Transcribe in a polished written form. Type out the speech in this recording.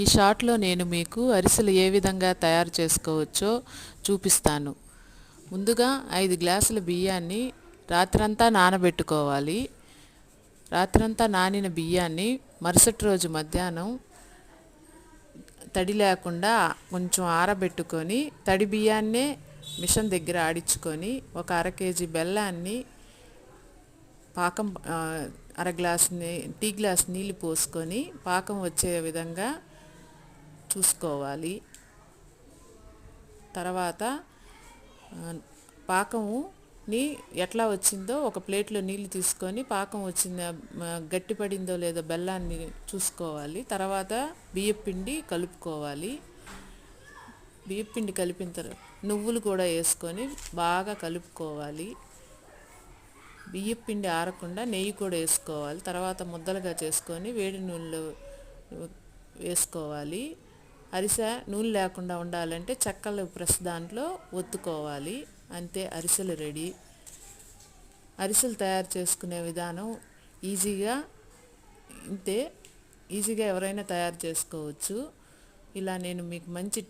ఈ షాట్లో నేను మీకు అరిసెలు ఏ విధంగా తయారు చేసుకోవచ్చో చూపిస్తాను. ముందుగా 5 గ్లాసుల బియ్యాన్ని రాత్రంతా నానబెట్టుకోవాలి. రాత్రంతా నానిన బియ్యాన్ని మరుసటి రోజు మధ్యాహ్నం తడి లేకుండా కొంచెం ఆరబెట్టుకొని తడి బియ్యాన్నే మిషన్ దగ్గర ఆడించుకొని ఒక అర కేజీ బెల్లాన్ని పాకం అర గ్లాస్ టీ గ్లాస్ నీళ్ళు పోసుకొని పాకం వచ్చే విధంగా చూసుకోవాలి. తర్వాత పాకంని ఎట్లా వచ్చిందో ఒక ప్లేట్లో నీళ్ళు తీసుకొని పాకం వచ్చిందో గట్టిపడిందో లేదో బెల్లాన్ని చూసుకోవాలి. తర్వాత బియ్యపిండి కలుపుకోవాలి. బియ్యపిండి కలిపిన తర్వాత నువ్వులు కూడా వేసుకొని బాగా కలుపుకోవాలి. బియ్యపిండి ఆరకుండా నెయ్యి కూడా వేసుకోవాలి. తర్వాత ముద్దలుగా చేసుకొని వేడి నూనెలో వేసుకోవాలి. అరిసె నూనె లేకుండా ఉండాలంటే చెక్కలు ప్రెస్ దాంట్లో ఒత్తుకోవాలి. అంతే, అరిసెలు రెడీ. అరిసెలు తయారు చేసుకునే విధానం ఇంతే ఈజీగా ఎవరైనా తయారు చేసుకోవచ్చు. ఇలా నేను మీకు మంచి